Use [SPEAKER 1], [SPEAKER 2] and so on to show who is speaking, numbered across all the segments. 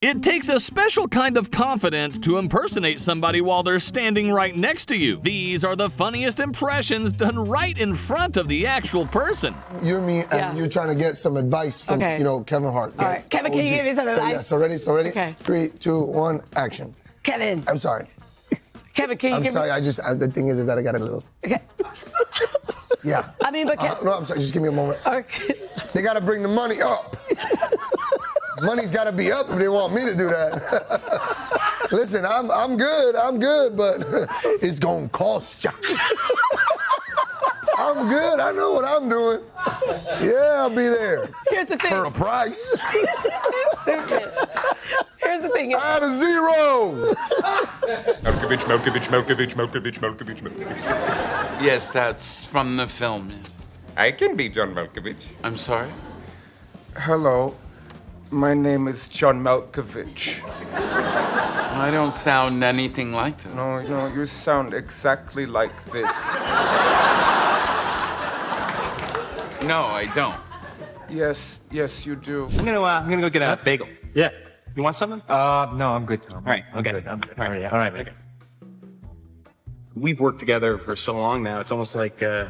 [SPEAKER 1] It takes a special kind of confidence to impersonate somebody while they're standing right next to you. These are the funniest impressions done right in front of the actual person.
[SPEAKER 2] You're me, and you're trying to get some advice from, you know, Kevin Hart.
[SPEAKER 3] All right, Kevin, can you give me some advice?
[SPEAKER 2] So ready?
[SPEAKER 3] Okay.
[SPEAKER 2] 3, 2, 1, action.
[SPEAKER 3] Kevin.
[SPEAKER 2] I'm sorry.
[SPEAKER 3] Kevin, can you give
[SPEAKER 2] me... I'm sorry, the thing is that I got a little...
[SPEAKER 3] Okay.
[SPEAKER 2] Yeah.
[SPEAKER 3] I mean, but...
[SPEAKER 2] No, I'm sorry, just give me a moment.
[SPEAKER 3] Okay.
[SPEAKER 2] They gotta bring the money up. Money's gotta be up if they want me to do that. Listen, I'm good, but it's gonna cost ya. I'm good, I know what I'm doing. Yeah, I'll be there.
[SPEAKER 3] Here's the thing.
[SPEAKER 2] For a price.
[SPEAKER 3] Stupid. Here's the thing.
[SPEAKER 2] I had a zero.
[SPEAKER 4] Malkovich.
[SPEAKER 5] Yes, that's from the film, yes.
[SPEAKER 4] I can be John Malkovich.
[SPEAKER 5] I'm sorry?
[SPEAKER 6] Hello, my name is John Malkovich.
[SPEAKER 5] I don't sound anything like that.
[SPEAKER 6] No, you sound exactly like this.
[SPEAKER 5] No, I don't.
[SPEAKER 6] Yes, you do.
[SPEAKER 7] I'm gonna go get a bagel.
[SPEAKER 8] Yeah.
[SPEAKER 7] You want something?
[SPEAKER 8] No, I'm good, Tom.
[SPEAKER 7] All right, okay.
[SPEAKER 8] I'm good.
[SPEAKER 7] All right,
[SPEAKER 8] All right.
[SPEAKER 7] okay. We've worked together for so long now, it's almost like, I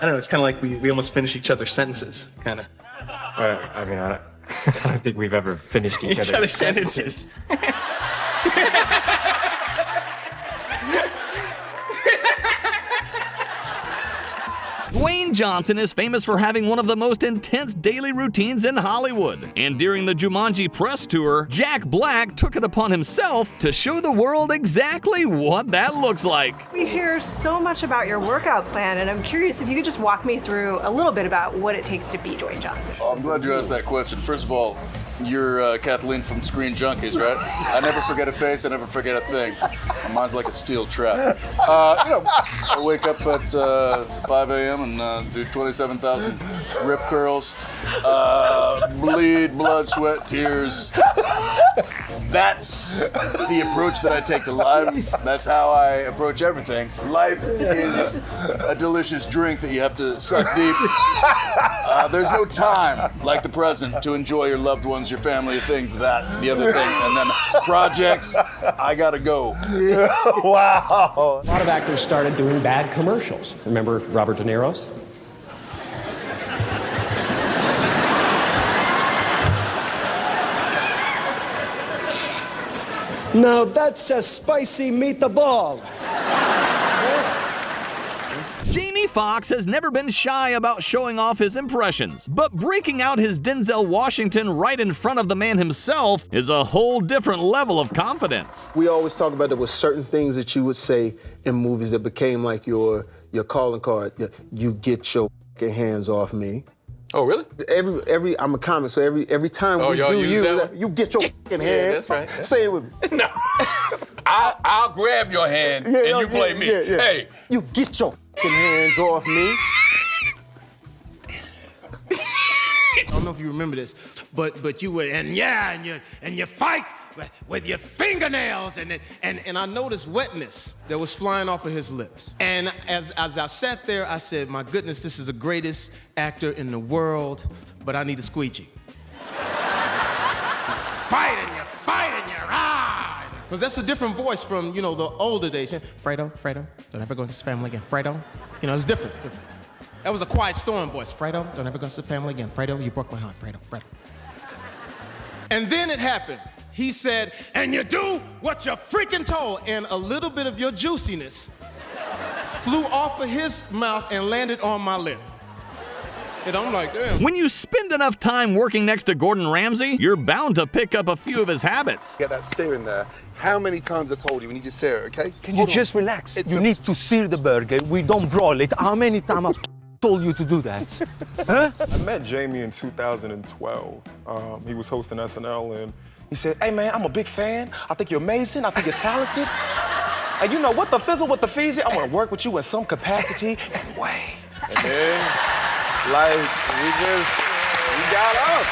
[SPEAKER 7] don't know, it's kind of like we almost finish each other's sentences, kind of.
[SPEAKER 8] I mean, I don't think we've ever finished each other's sentences.
[SPEAKER 1] Dwayne Johnson is famous for having one of the most intense daily routines in Hollywood. And during the Jumanji press tour, Jack Black took it upon himself to show the world exactly what that looks like.
[SPEAKER 9] We hear so much about your workout plan, and I'm curious if you could just walk me through a little bit about what it takes to be Dwayne Johnson.
[SPEAKER 10] I'm glad you asked that question. First of all, you're Kathleen from Screen Junkies, right? I never forget a face, I never forget a thing. Mine's like a steel trap. I wake up at 5 a.m. and do 27,000 rip curls, bleed, blood, sweat, tears. That's the approach that I take to life. That's how I approach everything. Life is a delicious drink that you have to suck deep. There's no time like the present to enjoy your loved ones, your family, things, that, the other thing. And then projects, I gotta go.
[SPEAKER 11] Wow. A lot of actors started doing bad commercials. Remember Robert De Niro's? Now that's a spicy meatball.
[SPEAKER 1] Jamie Foxx has never been shy about showing off his impressions, but breaking out his Denzel Washington right in front of the man himself is a whole different level of confidence.
[SPEAKER 2] We always talk about there were certain things that you would say in movies that became like your calling card. You get your fucking hands off me.
[SPEAKER 5] Oh, really?
[SPEAKER 2] Every I'm a comic, so every time we do you get your fucking hand.
[SPEAKER 5] Yeah, that's right. Yeah.
[SPEAKER 2] Say it with me.
[SPEAKER 5] No. I'll grab your hand and you play me.
[SPEAKER 2] Yeah.
[SPEAKER 5] Hey.
[SPEAKER 2] You get your fucking hands off me.
[SPEAKER 12] I don't know if you remember this, but you were and you fight with your fingernails and I noticed wetness that was flying off of his lips. And as I sat there, I said, my goodness, this is the greatest actor in the world, but I need a squeegee. Fight and you ride. Because that's a different voice from, the older days. Fredo, don't ever go into his family again. Fredo, it's different. That was a Quiet Storm voice. Fredo, don't ever go to his family again. Fredo, you broke my heart. Fredo. And then it happened. He said, and you do what you're freaking told. And a little bit of your juiciness flew off of his mouth and landed on my lip. And I'm like, damn.
[SPEAKER 1] When you spend enough time working next to Gordon Ramsay, you're bound to pick up a few of his habits.
[SPEAKER 2] Get that sear in there. How many times I told you we need to sear it, okay?
[SPEAKER 13] Can you just relax? You need to sear the burger. We don't broil it. How many times I told you to do that? Huh?
[SPEAKER 14] I met Jamie in 2012. He was hosting SNL and he said, hey man, I'm a big fan. I think you're amazing. I think you're talented. And you know, what the fizzle, what the feezy, I want to work with you in some capacity and way. And then, like, we got up.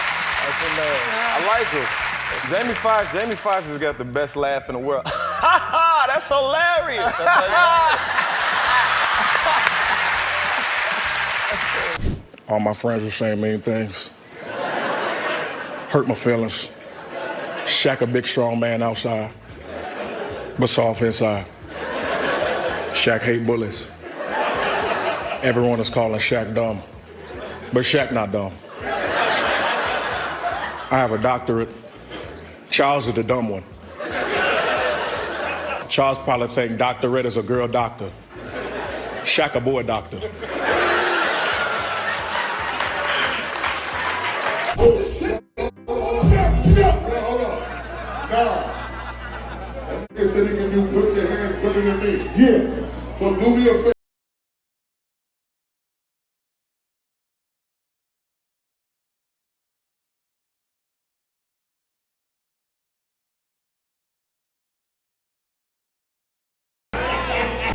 [SPEAKER 14] I like it. Jamie Foxx has got the best laugh in the world. That's hilarious.
[SPEAKER 15] All my friends were saying mean things. Hurt my feelings.
[SPEAKER 14] Shaq a big, strong man outside, but soft inside. Shaq hate bullies. Everyone is calling Shaq dumb, but Shaq not dumb. I have a doctorate. Charles is the dumb one. Charles probably think doctorate is a girl doctor. Shaq a boy doctor.
[SPEAKER 15] You're sitting and you put your hands better than me. Yeah. So do me a favor.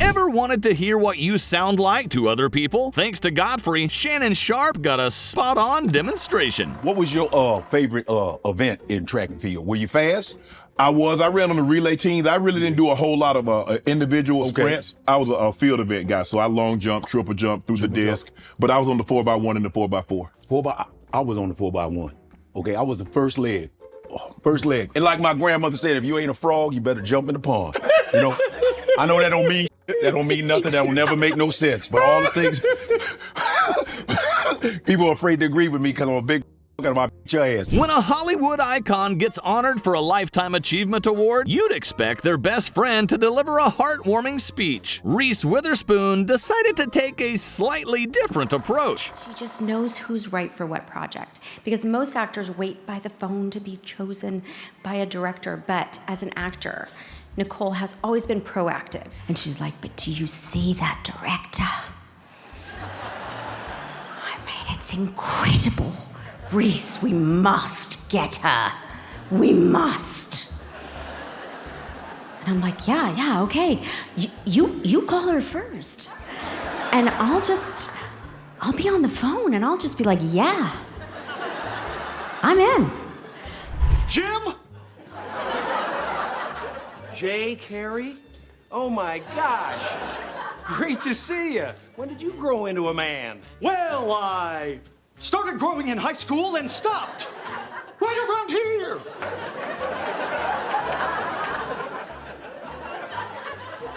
[SPEAKER 1] Ever wanted to hear what you sound like to other people? Thanks to Godfrey, Shannon Sharp got a spot-on demonstration.
[SPEAKER 16] What was your favorite event in track and field? Were you fast?
[SPEAKER 15] I ran on the relay teams. I really didn't do a whole lot of individual sprints. I was a field event guy, so I long jump, triple jump through the disc. But I was on the 4x1 and the 4x4.
[SPEAKER 16] I was on the 4x1. Okay, I was the first leg. First leg. And like my grandmother said, if you ain't a frog, you better jump in the pond. You know, I know that don't mean nothing. That will never make no sense. But all the things, people are afraid to agree with me because I'm a big out of my ass.
[SPEAKER 1] When a Hollywood icon gets honored for a Lifetime Achievement Award, you'd expect their best friend to deliver a heartwarming speech. Reese Witherspoon decided to take a slightly different approach.
[SPEAKER 17] She just knows who's right for what project, because most actors wait by the phone to be chosen by a director, but as an actor, Nicole has always been proactive. And she's like, but do you see that director? I mean, it's incredible. Reese, we must get her. We must. And I'm like, yeah, okay. You call her first. And I'll be on the phone and I'll just be like, yeah, I'm in.
[SPEAKER 13] Jim? Jay, Carrey? Oh my gosh. Great to see you. When did you grow into a man? Well, I started growing in high school and stopped. Right around here.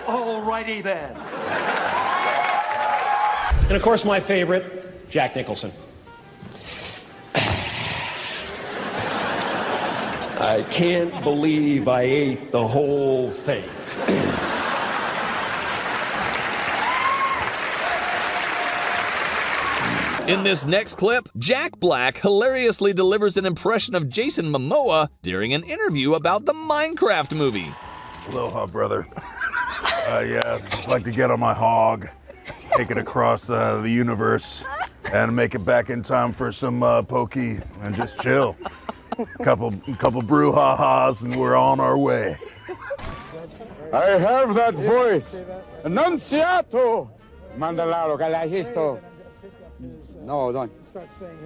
[SPEAKER 13] Alrighty then.
[SPEAKER 11] And of course, my favorite, Jack Nicholson. I can't believe I ate the whole thing.
[SPEAKER 1] In this next clip, Jack Black hilariously delivers an impression of Jason Momoa during an interview about the Minecraft movie.
[SPEAKER 18] Aloha, brother. Just like to get on my hog, take it across the universe, and make it back in time for some pokey and just chill. Couple brouhahas, and we're on our way.
[SPEAKER 19] I have that voice. Annunziato. Mandalaro Galagisto. No, don't.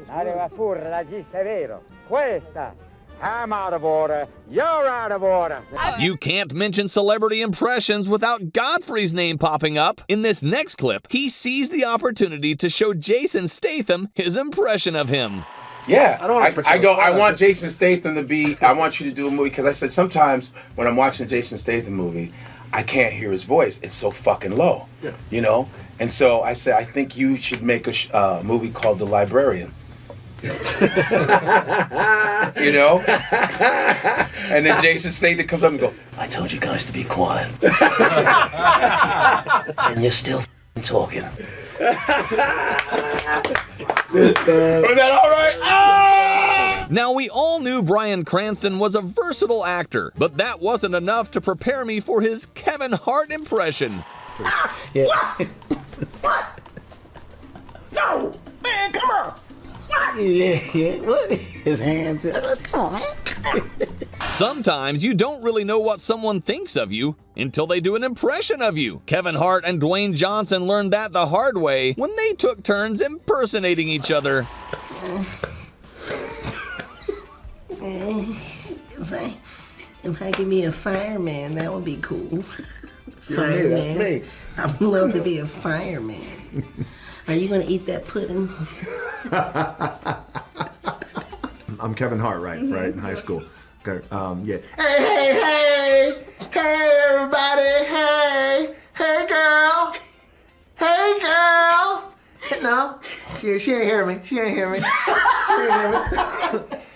[SPEAKER 19] Arriva pure, l'agista è vero. Questa. I'm out of order. You're out of order.
[SPEAKER 1] You can't mention celebrity impressions without Godfrey's name popping up. In this next clip, he sees the opportunity to show Jason Statham his impression of him.
[SPEAKER 20] Yeah, I want Jason Statham to be, I want you to do a movie, because I said sometimes when I'm watching a Jason Statham movie, I can't hear his voice. It's so fucking low, you know? And so I said, I think you should make a movie called The Librarian. You know? And then Jason Statham comes up and goes, I told you guys to be quiet. And you're still talking. Was that all right? Ah!
[SPEAKER 1] Now, we all knew Bryan Cranston was a versatile actor, but that wasn't enough to prepare me for his Kevin Hart impression.
[SPEAKER 20] Yeah.
[SPEAKER 19] What? No! Man, come on! What?
[SPEAKER 3] Yeah. What? His hands. Come on, man.
[SPEAKER 1] Sometimes you don't really know what someone thinks of you until they do an impression of you. Kevin Hart and Dwayne Johnson learned that the hard way when they took turns impersonating each other.
[SPEAKER 3] If I could be a fireman, that would be cool.
[SPEAKER 2] Fireman. That's me.
[SPEAKER 3] I would love to be a fireman. Are you gonna eat that pudding?
[SPEAKER 21] I'm Kevin Hart, right in high school. Yeah. Hey, everybody. Hey, girl. Hey, girl. No, she ain't hear me. She ain't hear me.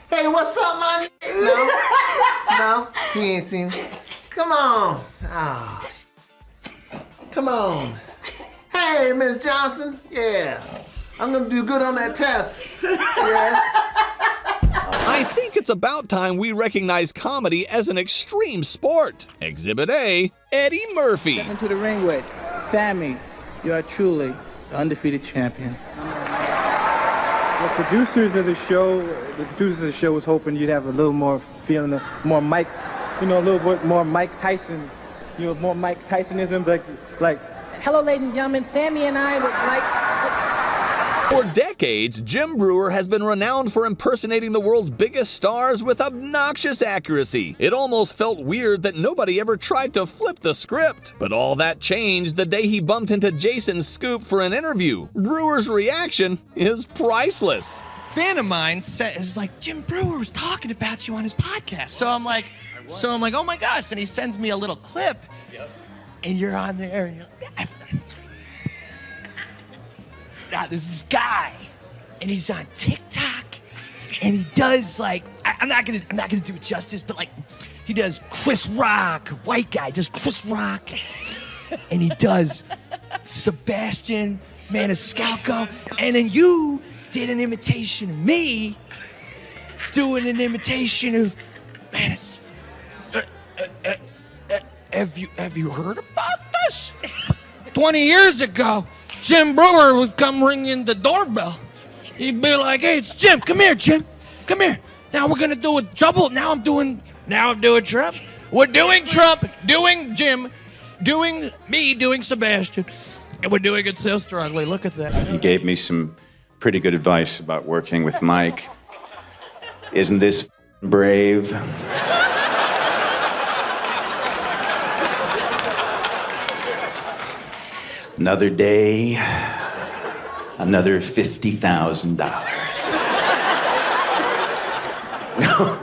[SPEAKER 21] Hey, what's up, man? No, he ain't seen me. Come on. Oh, come on. Hey, Miss Johnson. Yeah, I'm gonna do good on that test. Yeah.
[SPEAKER 1] I think it's about time we recognize comedy as an extreme sport. Exhibit A, Eddie Murphy.
[SPEAKER 22] Step into the ring with Sammy. You are truly the undefeated champion.
[SPEAKER 23] The producers of the show was hoping you'd have a little more feeling, more Mike, a little bit more Mike Tyson, more Mike Tysonism, like.
[SPEAKER 22] Hello, ladies and gentlemen. Sammy and I would like.
[SPEAKER 1] For decades, Jim Breuer has been renowned for impersonating the world's biggest stars with obnoxious accuracy. It almost felt weird that nobody ever tried to flip the script. But all that changed the day he bumped into Jason Scoop for an interview. Brewer's reaction is priceless.
[SPEAKER 24] Fan of mine is like, Jim Breuer was talking about you on his podcast. So I'm like, oh my gosh. And he sends me a little clip. Yep. And you're on there. And you're like, now there's this guy, and he's on TikTok, and he does like I'm not gonna do it justice, but like he does Chris Rock, white guy does Chris Rock, and he does Sebastian Maniscalco, and then you did an imitation of me, doing an imitation of Manis. Have you heard about this? 20 years ago. Jim Breuer would come ringing the doorbell. He'd be like, "Hey, it's Jim. Come here, Jim. Come here. Now we're gonna do a double. Now I'm doing Trump. We're doing Trump, doing Jim, doing me, doing Sebastian, and we're doing it so strongly. Look at that."
[SPEAKER 25] He gave me some pretty good advice about working with Mike. Isn't this brave? Another day, another $50,000. No,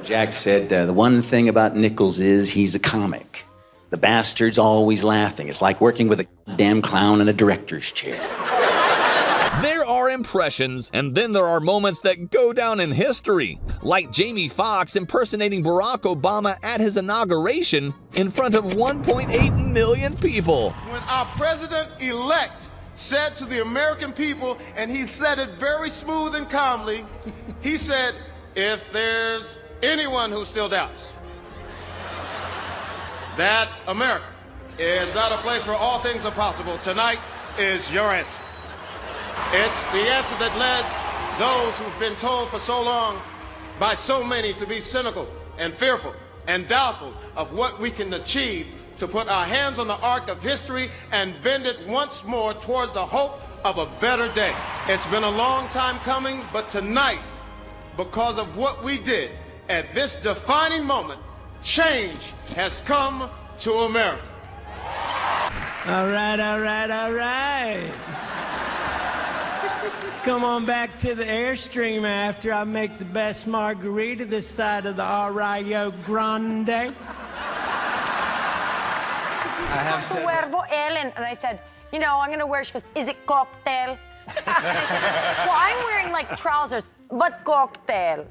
[SPEAKER 25] Jack said, the one thing about Nichols is he's a comic. The bastard's always laughing. It's like working with a damn clown in a director's chair.
[SPEAKER 1] There are impressions, and then there are moments that go down in history, like Jamie Foxx impersonating Barack Obama at his inauguration in front of 1.8 million people.
[SPEAKER 26] When our president-elect said to the American people, and he said it very smooth and calmly, he said, "If there's anyone who still doubts that America is not a place where all things are possible, tonight is your answer." It's the answer that led those who've been told for so long by so many to be cynical and fearful and doubtful of what we can achieve to put our hands on the arc of history and bend it once more towards the hope of a better day. It's been a long time coming, but tonight, because of what we did at this defining moment, change has come to America.
[SPEAKER 27] All right. Come on back to the Airstream after I make the best margarita this side of the Rio Grande.
[SPEAKER 28] I have said Ellen, and I said, I'm gonna wear. She goes, "Is it cocktail?" And I said, "Well, I'm wearing like trousers, but cocktail."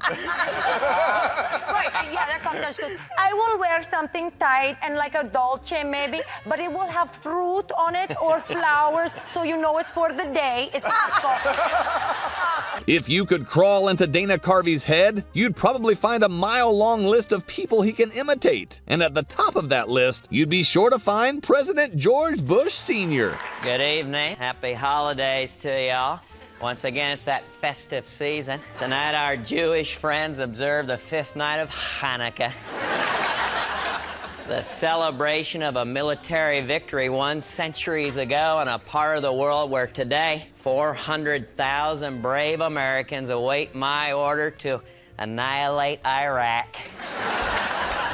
[SPEAKER 28] Right, yeah, they're cocktail. She goes, "I will wear something tight and like a dolce maybe, but it will have fruit on it or flowers, so it's for the day. It's not cocktail."
[SPEAKER 1] If you could crawl into Dana Carvey's head, you'd probably find a mile-long list of people he can imitate. And at the top of that list, you'd be sure to find President George Bush Sr.
[SPEAKER 29] Good evening. Happy holidays to y'all. Once again, it's that festive season. Tonight, our Jewish friends observe the 5th night of Hanukkah. The celebration of a military victory won centuries ago in a part of the world where today 400,000 brave Americans await my order to annihilate Iraq.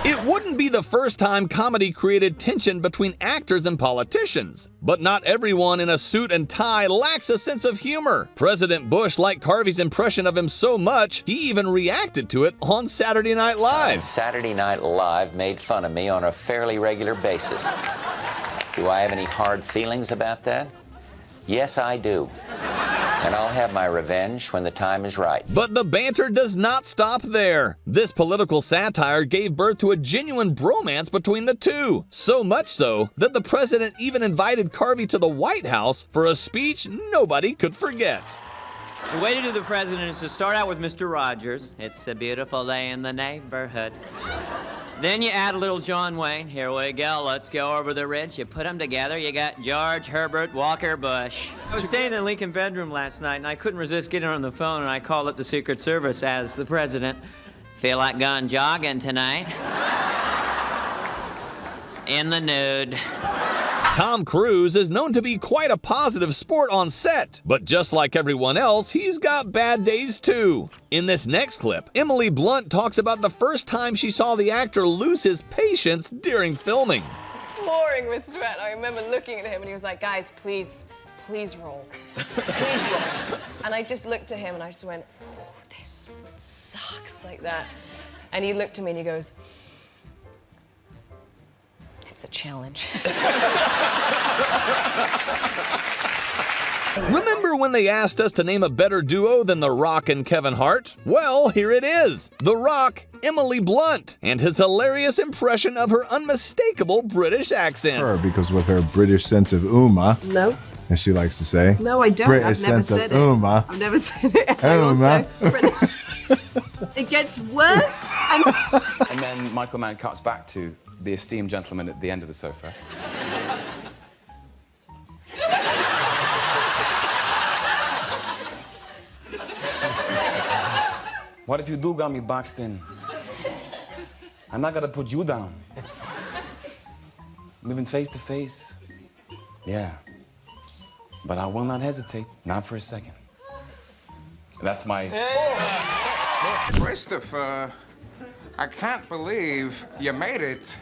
[SPEAKER 1] It wouldn't be the first time comedy created tension between actors and politicians. But not everyone in a suit and tie lacks a sense of humor. President Bush liked Harvey's impression of him so much, he even reacted to it on Saturday Night Live.
[SPEAKER 25] Saturday Night Live made fun of me on a fairly regular basis. Do I have any hard feelings about that? Yes, I do. And I'll have my revenge when the time is right.
[SPEAKER 1] But the banter does not stop there. This political satire gave birth to a genuine bromance between the two. So much so that the president even invited Carvey to the White House for a speech nobody could forget.
[SPEAKER 29] The way to do the president is to start out with Mr. Rogers. It's a beautiful day in the neighborhood. Then you add a little John Wayne. Here we go. Let's go over the ridge. You put them together. You got George Herbert Walker Bush. I was staying in the Lincoln bedroom last night, and I couldn't resist getting on the phone, and I called up the Secret Service as the president. Feel like going jogging tonight? In the nude.
[SPEAKER 1] Tom Cruise is known to be quite a positive sport on set, but just like everyone else, he's got bad days too. In this next clip, Emily Blunt talks about the first time she saw the actor lose his patience during filming.
[SPEAKER 4] Pouring with sweat. I remember looking at him and he was like, guys, please roll. Please roll. And I just looked at him and I just went, oh, this sucks, like that. And he looked at me and he goes, it's a challenge.
[SPEAKER 1] Remember when they asked us to name a better duo than The Rock and Kevin Hart? Well, here it is. The Rock, Emily Blunt, and his hilarious impression of her unmistakable British accent.
[SPEAKER 5] Because with her British sense of Uma,
[SPEAKER 4] No.
[SPEAKER 5] as she likes to say.
[SPEAKER 4] No, I don't.
[SPEAKER 5] British
[SPEAKER 4] I've never
[SPEAKER 5] sense
[SPEAKER 4] said
[SPEAKER 5] of
[SPEAKER 4] it.
[SPEAKER 5] Uma.
[SPEAKER 4] I've never said it.
[SPEAKER 5] Uma.
[SPEAKER 4] It gets worse.
[SPEAKER 6] And then Michael Mann cuts back to the esteemed gentleman at the end of the sofa. What if you do got me boxed in? I'm not gonna put you down. We've been face to face. Yeah. But I will not hesitate, not for a second. That's my...
[SPEAKER 7] Christopher, I can't believe you made it.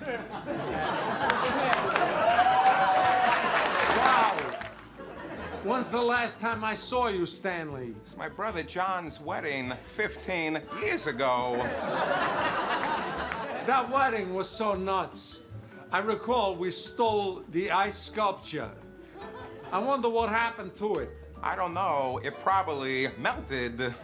[SPEAKER 8] Wow. When's the last time I saw you, Stanley?
[SPEAKER 7] It's my brother John's wedding 15 years ago.
[SPEAKER 8] That wedding was so nuts. I recall we stole the ice sculpture. I wonder what happened to it.
[SPEAKER 7] I don't know. It probably melted.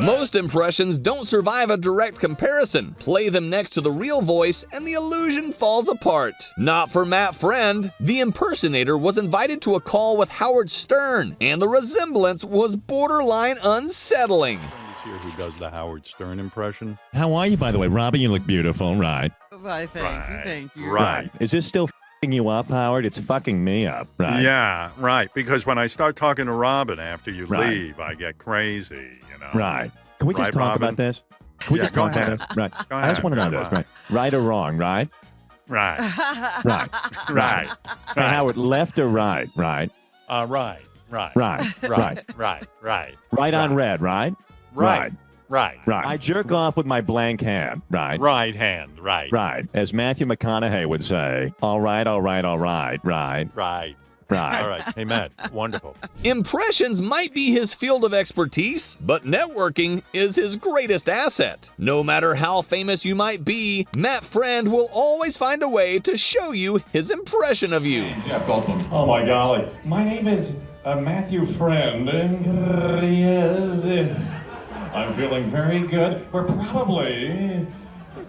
[SPEAKER 1] Most impressions don't survive a direct comparison. Play them next to the real voice and the illusion falls apart. Not for Matt Friend. The impersonator was invited to a call with Howard Stern, and the resemblance was borderline unsettling.
[SPEAKER 9] Who does the Howard Stern impression?
[SPEAKER 10] How are you, by the way? Robin, you look beautiful, right?
[SPEAKER 4] Why, thank you.
[SPEAKER 9] Right.
[SPEAKER 10] Is this still f***ing you up, Howard? It's fucking me up, right?
[SPEAKER 9] Yeah, right. Because when I start talking to Robin after you
[SPEAKER 10] Right.
[SPEAKER 9] leave, I get crazy, you know.
[SPEAKER 10] Right. Can we just
[SPEAKER 9] Right,
[SPEAKER 10] talk
[SPEAKER 9] Robin?
[SPEAKER 10] about this? Can we
[SPEAKER 9] Yeah,
[SPEAKER 10] just
[SPEAKER 9] go
[SPEAKER 10] talk about
[SPEAKER 9] ahead.
[SPEAKER 10] this? Right.
[SPEAKER 9] Go
[SPEAKER 10] I just
[SPEAKER 9] ahead,
[SPEAKER 10] want to know
[SPEAKER 9] go
[SPEAKER 10] this,
[SPEAKER 9] ahead.
[SPEAKER 10] right? Right or wrong, right?
[SPEAKER 9] Right.
[SPEAKER 10] Right.
[SPEAKER 9] Right.
[SPEAKER 10] Hey, Howard, left or right, right?
[SPEAKER 9] Right. Right.
[SPEAKER 10] Right.
[SPEAKER 9] Right. Right. Right.
[SPEAKER 10] Right on red, right?
[SPEAKER 9] Right. Right.
[SPEAKER 10] Right. I jerk off with my blank hand, right?
[SPEAKER 9] Right hand. Right.
[SPEAKER 10] Right. As Matthew McConaughey would say, all right, all right, all right, right?
[SPEAKER 9] Right.
[SPEAKER 10] Right.
[SPEAKER 9] All right. Hey, Matt. Wonderful.
[SPEAKER 1] Impressions might be his field of expertise, but networking is his greatest asset. No matter how famous you might be, Matt Friend will always find a way to show you his impression of you.
[SPEAKER 12] Jeff Goldblum. Oh my golly. My name is Matthew Friend. Yes. I'm feeling very good. We're probably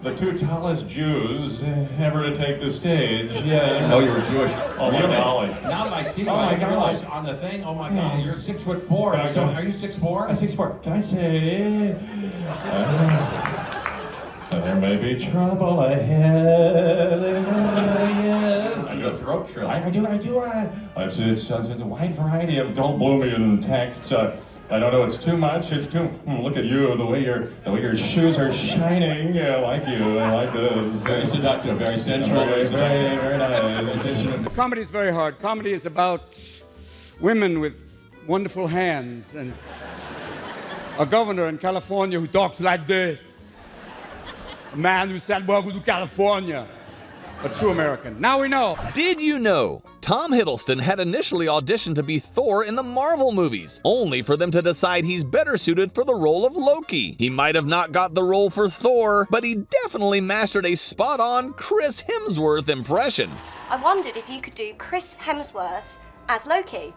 [SPEAKER 12] the two tallest Jews ever to take the stage. Yeah.
[SPEAKER 14] Oh, you were Jewish.
[SPEAKER 12] Oh my golly.
[SPEAKER 14] Now that I see you,
[SPEAKER 12] Oh my
[SPEAKER 14] I realize
[SPEAKER 12] golly.
[SPEAKER 14] on the thing, oh my God, you're 6'4".
[SPEAKER 12] Okay.
[SPEAKER 14] So are you 6'4"?
[SPEAKER 12] 6'4". Can I say? There may be trouble ahead. Yes.
[SPEAKER 14] I do a throat trill.
[SPEAKER 12] I do. It's a wide variety of Goldblumian texts. I don't know. It's too much. It's too. Look at you. The way your shoes are shining. I like you. I like this.
[SPEAKER 14] Very seductive. Very sensual.
[SPEAKER 12] Very nice.
[SPEAKER 8] Comedy is very hard. Comedy is about women with wonderful hands and a governor in California who talks like this. a man who said, welcome to California. A true American. Now we know.
[SPEAKER 1] Did you know Tom Hiddleston had initially auditioned to be Thor in the Marvel movies, only for them to decide he's better suited for the role of Loki? He might have not got the role for Thor, but he definitely mastered a spot-on Chris Hemsworth impression.
[SPEAKER 2] I wondered if you could do Chris Hemsworth as Loki.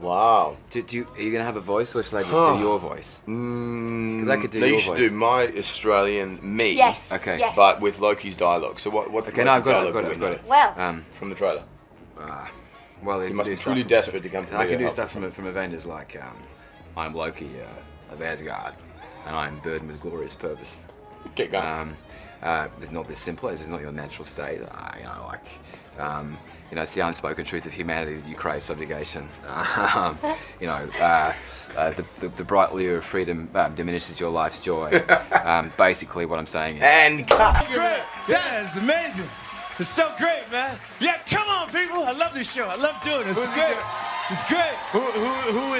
[SPEAKER 6] Wow. Are you going to have a voice, or shall I just do your voice? Because I could do your voice.
[SPEAKER 11] You should do my Australian me.
[SPEAKER 2] Yes.
[SPEAKER 6] Okay.
[SPEAKER 2] Yes.
[SPEAKER 11] But with Loki's dialogue. So what's
[SPEAKER 6] Okay,
[SPEAKER 11] Loki's
[SPEAKER 6] no, I've
[SPEAKER 11] dialogue?
[SPEAKER 6] got it.
[SPEAKER 2] Well.
[SPEAKER 11] From the trailer.
[SPEAKER 6] Well,
[SPEAKER 11] You must be truly desperate to come to
[SPEAKER 6] I can
[SPEAKER 11] the
[SPEAKER 6] do stuff from Avengers like, I'm Loki of Asgard, and I'm burdened with glorious purpose.
[SPEAKER 11] Get going.
[SPEAKER 6] It's not this simple. It's not your natural state. It's the unspoken truth of humanity that you crave subjugation. The bright lure of freedom diminishes your life's joy. Basically, what I'm saying is.
[SPEAKER 11] And cut.
[SPEAKER 24] Great. That is amazing. It's so great, man. Yeah, come on, people. I love this show. I love doing this. It's great. It's great. Who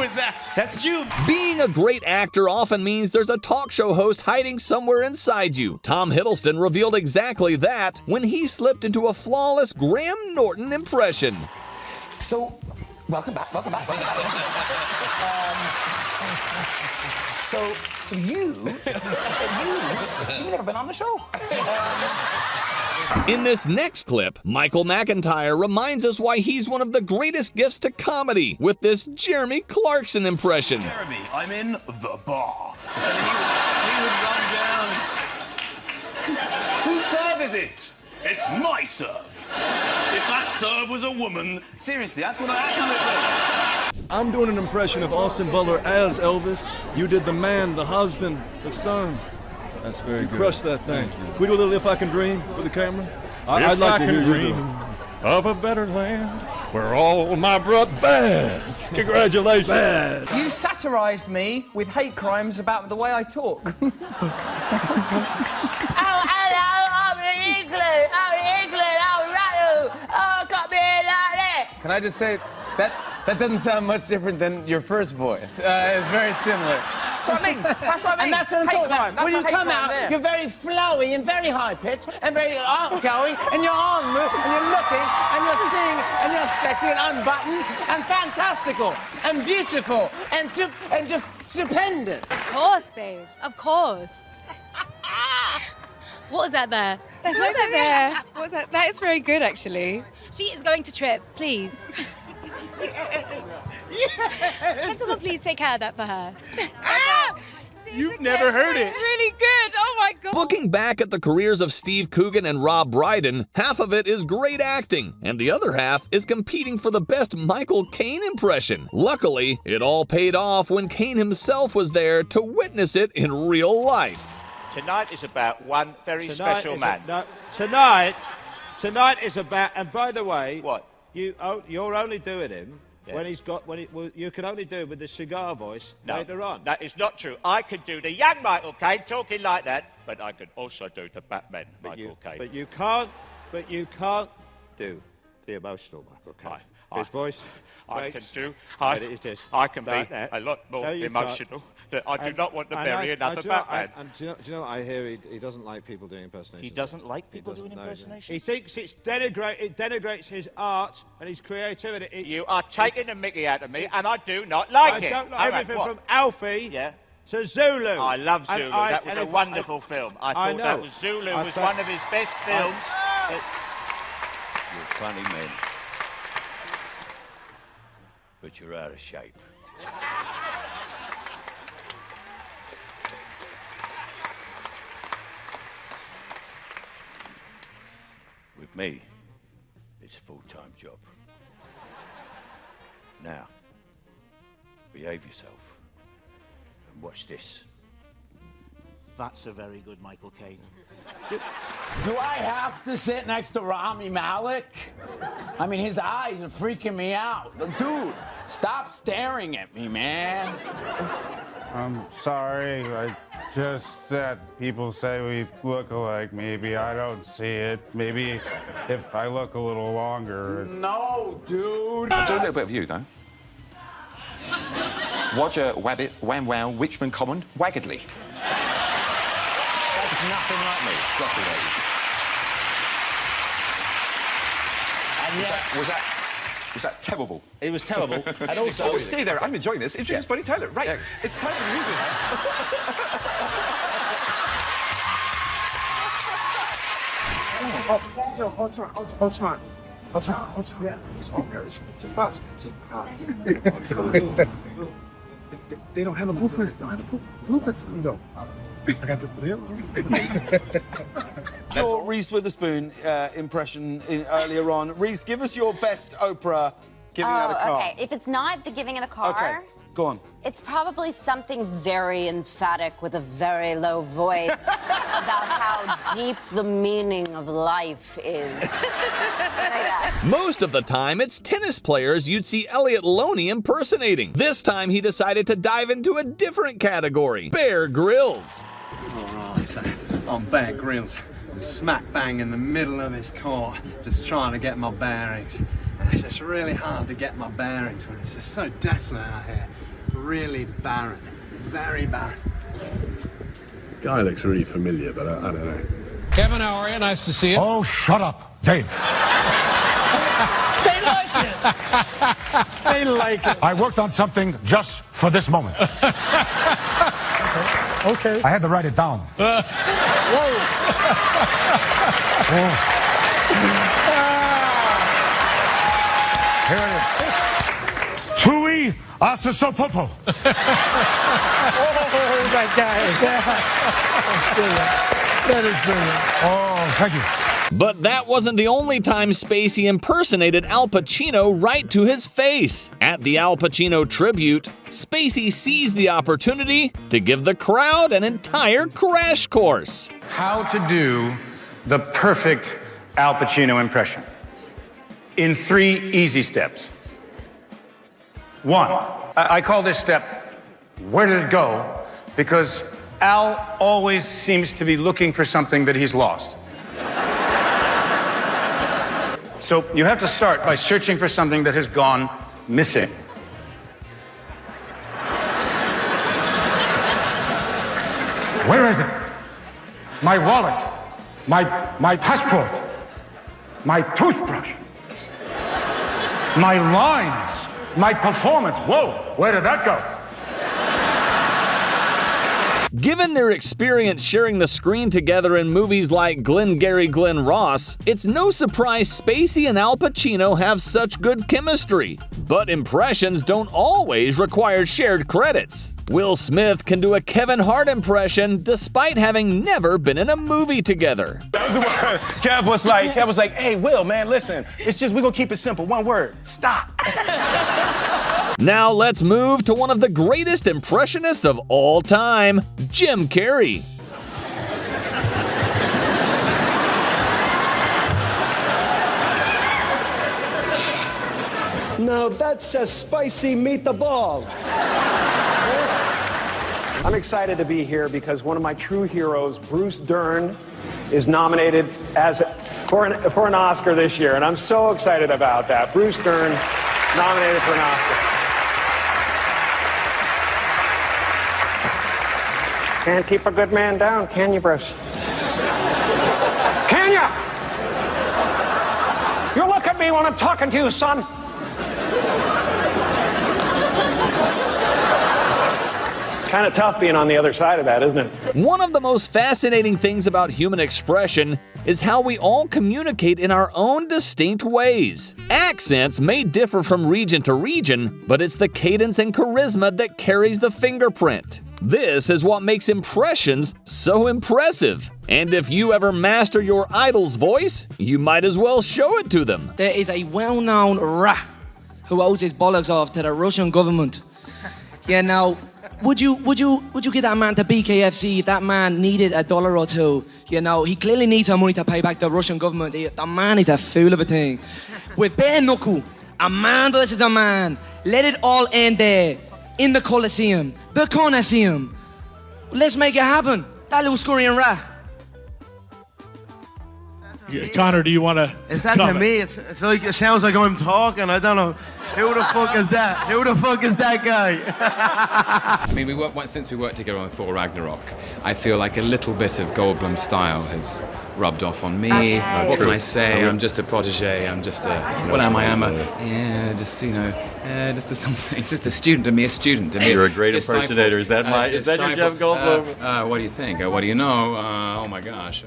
[SPEAKER 24] is that? That's you.
[SPEAKER 1] Being a great actor often means there's a talk show host hiding somewhere inside you. Tom Hiddleston revealed exactly that when he slipped into a flawless Graham Norton impression.
[SPEAKER 6] So, welcome back. You've never been on the show.
[SPEAKER 1] In this next clip, Michael McIntyre reminds us why he's one of the greatest gifts to comedy with this Jeremy Clarkson impression.
[SPEAKER 13] Jeremy, I'm in the bar. And he would run down. Whose serve is it? It's my serve. If that serve was a woman, seriously, that's what I actually.
[SPEAKER 15] I'm doing an impression of Austin Butler as Elvis. You did the man, the husband, the son.
[SPEAKER 16] That's very good.
[SPEAKER 15] Crush that thing.
[SPEAKER 16] Thank you.
[SPEAKER 15] Can we do a little If I Can Dream for the camera?
[SPEAKER 9] I'd like to hear you dream of a better land where all my brothers.
[SPEAKER 15] Congratulations.
[SPEAKER 24] You satirized me with hate crimes about the way I talk.
[SPEAKER 28] Oh, hello, I'm England. Oh, rattle. Oh, got me like that.
[SPEAKER 24] Can I just say, that doesn't sound much different than your first voice. It's very similar.
[SPEAKER 28] That's what I mean. That's what I mean.
[SPEAKER 24] And that's what I'm talking about. When you come out, you're very flowy and very high-pitched and very outgoing, and you're on move, and you're looking, and you're singing, and you're sexy and unbuttoned and fantastical and beautiful and just stupendous.
[SPEAKER 17] Of course, babe. Of course. What was that there?
[SPEAKER 18] What was that there? What was that? That is very good, actually.
[SPEAKER 17] She is going to trip, please. Can someone please take care of that for her?
[SPEAKER 24] You've never heard it.
[SPEAKER 18] Really good. Oh my God.
[SPEAKER 1] Looking back at the careers of Steve Coogan and Rob Brydon, half of it is great acting, and the other half is competing for the best Michael Caine impression. Luckily, it all paid off when Caine himself was there to witness it in real life.
[SPEAKER 19] Tonight is about one very special man.
[SPEAKER 23] Tonight is about, and by the way,
[SPEAKER 19] What?
[SPEAKER 23] You're only doing him
[SPEAKER 19] Yeah.
[SPEAKER 23] when he's got, you can only do it with the cigar voice later on.
[SPEAKER 19] That is not true. I could do the young Michael Caine talking like that, but I could also do the Batman Michael Caine.
[SPEAKER 23] But you can't do the emotional Michael Caine. His voice.
[SPEAKER 19] I
[SPEAKER 23] breaks,
[SPEAKER 19] can do.
[SPEAKER 23] but it is this.
[SPEAKER 19] I can be
[SPEAKER 23] That.
[SPEAKER 19] a lot more
[SPEAKER 23] No, you
[SPEAKER 19] emotional. I do not want to bury another
[SPEAKER 23] do
[SPEAKER 19] Batman.
[SPEAKER 23] you know what I hear? He doesn't like people doing impersonations.
[SPEAKER 19] He doesn't like people doing impersonations?
[SPEAKER 23] He thinks it denigrates his art and his creativity.
[SPEAKER 19] You are taking the mickey out of me, and I do not like it.
[SPEAKER 23] I don't like
[SPEAKER 19] All right,
[SPEAKER 23] everything
[SPEAKER 19] what?
[SPEAKER 23] from Alfie to Zulu.
[SPEAKER 19] I love Zulu. That was a wonderful film. I thought that was Zulu was one of his best films.
[SPEAKER 13] You're funny men. But you're out of shape. With me, it's a full-time job. Now, behave yourself and watch this.
[SPEAKER 24] That's a very good Michael Caine.
[SPEAKER 20] Do I have to sit next to Rami Malek? I mean, his eyes are freaking me out. Dude, stop staring at me, man.
[SPEAKER 30] I'm sorry. I just said people say we look alike. Maybe I don't see it. Maybe if I look a little longer.
[SPEAKER 20] No, dude.
[SPEAKER 31] I'll do a little bit of you, though. Roger Wabbit, Wham Wow, Richmond Common, Waggadley.
[SPEAKER 3] nothing like me.
[SPEAKER 6] It's nothing like you.
[SPEAKER 3] And
[SPEAKER 6] Was that terrible?
[SPEAKER 3] It was terrible. And also...
[SPEAKER 6] Oh, stay there. I'm enjoying this. Introduce Buddy Tyler. Right. Yeah. It's time for the music.
[SPEAKER 5] Yeah. They don't have a blueprint. They don't have a blueprint for me, though. I got that for them.
[SPEAKER 6] Your Reese Witherspoon impression earlier on. Reese, give us your best Oprah giving out a car.
[SPEAKER 7] Okay. If it's not the giving of the car,
[SPEAKER 6] okay, go on.
[SPEAKER 7] It's probably something very emphatic with a very low voice about how deep the meaning of life is.
[SPEAKER 1] Most of the time, it's tennis players you'd see Elliot Loney impersonating. This time, he decided to dive into a different category, Bear Grylls.
[SPEAKER 16] All right, so I'm Bear Grylls. I'm smack bang in the middle of this court, just trying to get my bearings. It's just really hard to get my bearings when it's just so desolate out here. Really barren, very barren.
[SPEAKER 21] Guy looks really familiar, but I don't know.
[SPEAKER 8] Kevin, how are you? Nice to see you.
[SPEAKER 21] Oh, shut up, Dave.
[SPEAKER 8] They like it. They like it.
[SPEAKER 21] I worked on something just for this moment.
[SPEAKER 8] Okay.
[SPEAKER 21] I had to write it down.
[SPEAKER 8] Whoa.
[SPEAKER 21] Here it is. Tui Asasopopo.
[SPEAKER 8] Oh, that guy. That is brilliant.
[SPEAKER 21] Oh, thank you.
[SPEAKER 1] But that wasn't the only time Spacey impersonated Al Pacino right to his face. At the Al Pacino tribute, Spacey seized the opportunity to give the crowd an entire crash course.
[SPEAKER 22] How to do the perfect Al Pacino impression in 3 easy steps. 1, I call this step, where did it go? Because Al always seems to be looking for something that he's lost. So you have to start by searching for something that has gone missing.
[SPEAKER 21] Where is it? My wallet, my passport, my toothbrush, my lines, my performance. Whoa, where did that go?
[SPEAKER 1] Given their experience sharing the screen together in movies like Glengarry Glen Ross, it's no surprise Spacey and Al Pacino have such good chemistry. But impressions don't always require shared credits. Will Smith can do a Kevin Hart impression despite having never been in a movie together.
[SPEAKER 3] Kev was like, hey, Will, man, listen. It's just, we're gonna keep it simple. 1 word, stop.
[SPEAKER 1] Now let's move to one of the greatest impressionists of all time, Jim Carrey.
[SPEAKER 25] Now that's a spicy meatball. I'm excited to be here because one of my true heroes, Bruce Dern, is nominated for an Oscar this year, and I'm so excited about that. Bruce Dern nominated for an Oscar. Can't keep a good man down, can you, Bruce? Can ya? You look at me when I'm talking to you, son. Kind of tough being on the other side of that, isn't it?
[SPEAKER 1] One of the most fascinating things about human expression is how we all communicate in our own distinct ways. Accents may differ from region to region, but it's the cadence and charisma that carries the fingerprint. This is what makes impressions so impressive. And if you ever master your idol's voice, you might as well show it to them.
[SPEAKER 24] There is a well-known rat who owes his bollocks off to the Russian government. Yeah, now, would you get that man to BKFC if that man needed $1 or $2? You know, he clearly needs some money to pay back the Russian government. The man is a fool of a thing. With bare knuckle, a man versus a man. Let it all end there, in the Colosseum, the Colosseum. Let's make it happen. That little scurrying rat.
[SPEAKER 2] Connor, do you want to?
[SPEAKER 4] Is that to me? It's like it sounds like I'm talking. I don't know. Who the fuck is that? Who the fuck is that guy?
[SPEAKER 6] I mean, since we worked together on Thor Ragnarok, I feel like a little bit of Goldblum's style has rubbed off on me.
[SPEAKER 7] Okay.
[SPEAKER 6] What can I say? I'm just a protege. I'm just a what am I? Just just a student. A mere student.
[SPEAKER 9] You're a great impersonator. Is that your Jeff Goldblum?
[SPEAKER 6] What do you think? What do you know? Oh my gosh.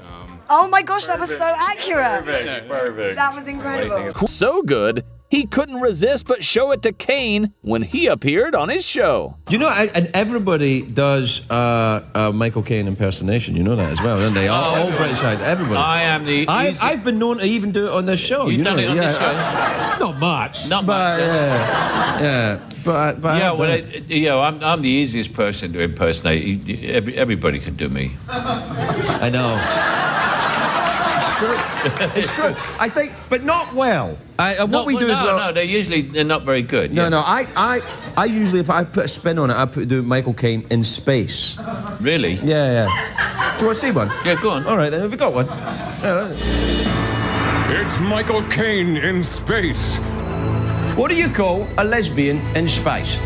[SPEAKER 10] Oh my gosh, that was so accurate.
[SPEAKER 9] Perfect.
[SPEAKER 10] That was incredible.
[SPEAKER 1] So good, he couldn't resist but show it to Kane when he appeared on his show.
[SPEAKER 11] You know, and everybody does Michael Caine impersonation. You know that as well, don't they? All British side, everybody.
[SPEAKER 12] I am the.
[SPEAKER 11] I've been known to even do it on this show.
[SPEAKER 12] You've done it on this show?
[SPEAKER 2] Not much.
[SPEAKER 12] Not much.
[SPEAKER 11] Yeah. But
[SPEAKER 12] I'm the easiest person to impersonate. Everybody can do me.
[SPEAKER 11] I know. It's true. I think, but not well.
[SPEAKER 12] They're not very good.
[SPEAKER 11] No, I usually, if I put a spin on it, I do Michael Caine in space.
[SPEAKER 12] Really?
[SPEAKER 11] Yeah. Do you want to see one?
[SPEAKER 12] Yeah, go on.
[SPEAKER 11] All right, then. Have we got one?
[SPEAKER 14] It's Michael Caine in space.
[SPEAKER 11] What do you call a lesbian in space?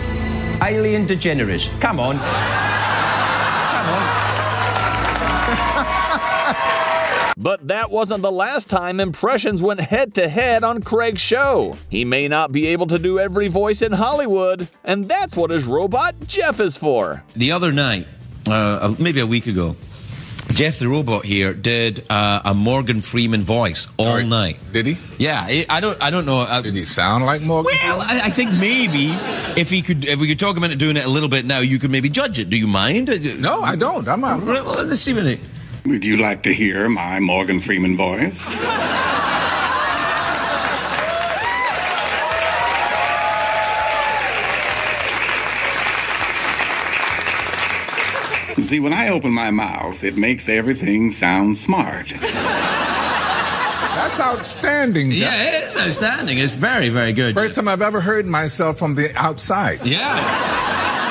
[SPEAKER 11] Alien DeGeneres. Come on.
[SPEAKER 1] But that wasn't the last time impressions went head-to-head on Craig's show. He may not be able to do every voice in Hollywood, and that's what his robot Jeff is for.
[SPEAKER 11] The other night, maybe a week ago, Jeff the robot here did a Morgan Freeman voice all night.
[SPEAKER 26] Did he?
[SPEAKER 11] Yeah, I don't know.
[SPEAKER 26] Did he sound like Morgan?
[SPEAKER 11] Well, I think maybe if we could talk him into doing it a little bit now, you could maybe judge it. Do you mind?
[SPEAKER 26] No, I don't. I'm not.
[SPEAKER 11] Well, let's see what it.
[SPEAKER 27] Would you like to hear my Morgan Freeman voice? See, when I open my mouth, it makes everything sound smart.
[SPEAKER 26] That's outstanding.
[SPEAKER 11] Yeah, it is outstanding. It's very, very good.
[SPEAKER 26] First time I've ever heard myself from the outside.
[SPEAKER 11] Yeah.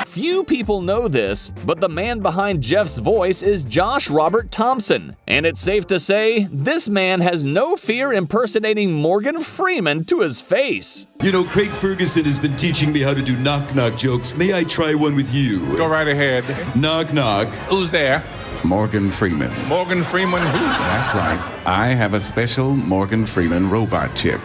[SPEAKER 1] Few people know this, but the man behind Jeff's voice is Josh Robert Thompson. And it's safe to say, this man has no fear impersonating Morgan Freeman to his face.
[SPEAKER 29] You know, Craig Ferguson has been teaching me how to do knock-knock jokes. May I try one with you?
[SPEAKER 26] Go right ahead.
[SPEAKER 29] Knock-knock.
[SPEAKER 26] Who's there?
[SPEAKER 27] Morgan Freeman.
[SPEAKER 26] Morgan Freeman who?
[SPEAKER 27] That's right. I have a special Morgan Freeman robot chip.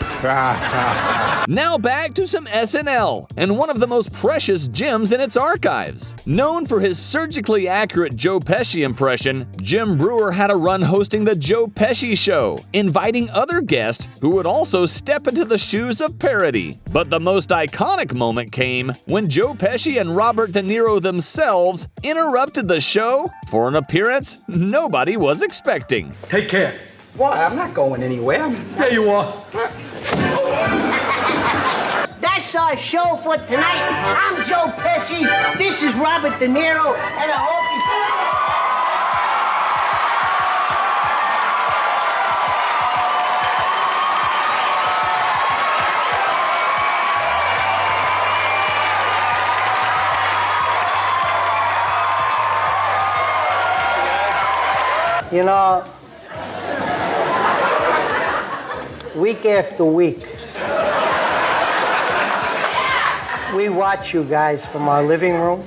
[SPEAKER 1] Now back to some SNL, and one of the most precious gems in its archives. Known for his surgically accurate Joe Pesci impression, Jim Breuer had a run hosting the Joe Pesci Show, inviting other guests who would also step into the shoes of parody. But the most iconic moment came when Joe Pesci and Robert De Niro themselves interrupted the show for an appearance nobody was expecting.
[SPEAKER 31] Take care. Why? I'm not going anywhere. There you are.
[SPEAKER 32] That's our show for tonight. I'm Joe Pesci. This is Robert De Niro, and I hope you know, week after week, we watch you guys from our living room,